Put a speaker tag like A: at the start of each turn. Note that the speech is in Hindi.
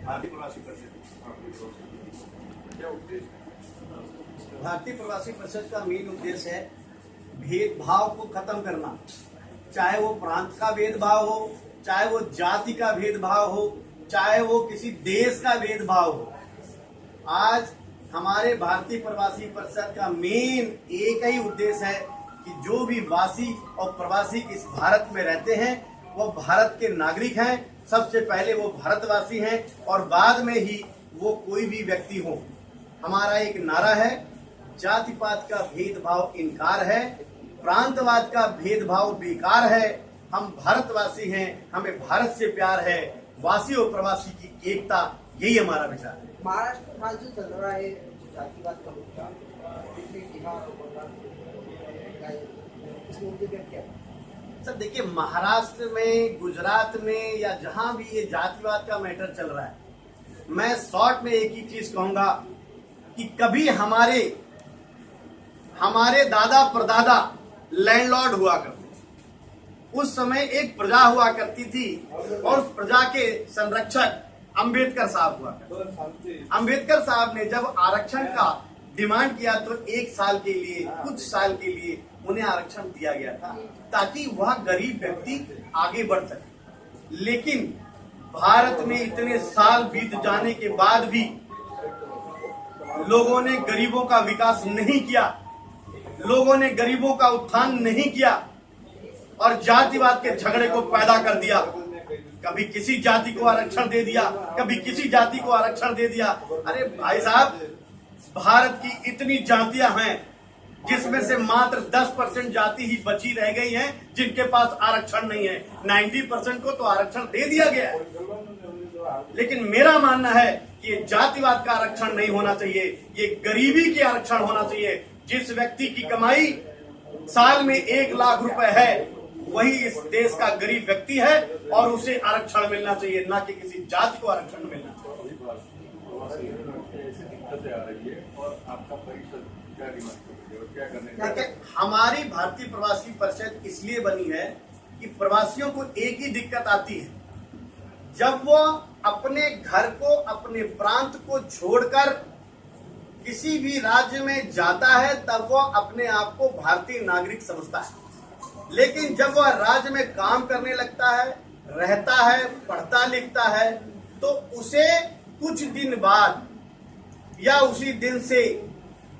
A: भारतीय प्रवासी परिषद क्या उद्देश्य? भारतीय प्रवासी परिषद का मेन उद्देश्य है भेदभाव को खत्म करना। चाहे वो प्रांत का भेदभाव हो, चाहे वो जाति का भेदभाव हो, चाहे वो किसी देश का भेदभाव हो। आज हमारे भारतीय प्रवासी परिषद का मेन एक ही उद्देश्य है कि जो भी वासी और प्रवासी इस भारत में रहते हैं वो भारत के नागरिक हैं। सबसे पहले वो भारतवासी हैं और बाद में ही वो कोई भी व्यक्ति हो। हमारा एक नारा है, जाति पात का भेदभाव इनकार है, प्रांतवाद का भेदभाव बेकार है। हम भारतवासी हैं, हमें भारत से प्यार है, वासी और प्रवासी की एकता, यही हमारा विचार है।
B: महाराष्ट्र में जो चल रहा है जातिवाद का मुद्दा, बिहार और बंगाल, इस मुद्दे पर क्या?
A: सर देखिए, महाराष्ट्र में, गुजरात में या जहां भी ये जातिवाद का मैटर चल रहा है, मैं शॉर्ट में एक ही चीज कहूंगा कि कभी हमारे दादा परदादा लैंडलॉर्ड हुआ करते थे। उस समय एक प्रजा हुआ करती थी और उस प्रजा के संरक्षक अंबेडकर साहब हुआ करते। अंबेडकर साहब ने जब आरक्षण का डिमांड किया तो एक साल के लिए, कुछ साल के लिए उन्हें आरक्षण दिया गया था ताकि वह गरीब व्यक्ति आगे बढ़ सके। लेकिन भारत में इतने साल बीत जाने के बाद भी लोगों ने गरीबों का विकास नहीं किया, लोगों ने गरीबों का उत्थान नहीं किया और जातिवाद के झगड़े को पैदा कर दिया। कभी किसी जाति को आरक्षण दे दिया, कभी किसी जाति को आरक्षण दे दिया। अरे भाई साहब, भारत की इतनी जातियां हैं जिसमें से मात्र 10% जाति ही बची रह गई हैं जिनके पास आरक्षण नहीं है। 90% को तो आरक्षण दे दिया गया है। लेकिन मेरा मानना है कि ये जातिवाद का आरक्षण नहीं होना चाहिए, ये गरीबी के आरक्षण होना चाहिए। जिस व्यक्ति की कमाई साल में 1 लाख रुपए है वही इस देश का गरीब व्यक्ति है और उसे आरक्षण मिलना चाहिए, ना कि किसी जाति को आरक्षण मिलना चाहिए। देखिए, हमारी भारतीय प्रवासी परिषद इसलिए बनी है कि प्रवासियों को एक ही दिक्कत आती है, जब वो अपने घर को, अपने प्रांत को छोड़कर किसी भी राज्य में जाता है तब वो अपने आप को भारतीय नागरिक समझता है। लेकिन जब वह राज्य में काम करने लगता है, रहता है, पढ़ता लिखता है, तो उसे कुछ दिन बाद या उसी दिन से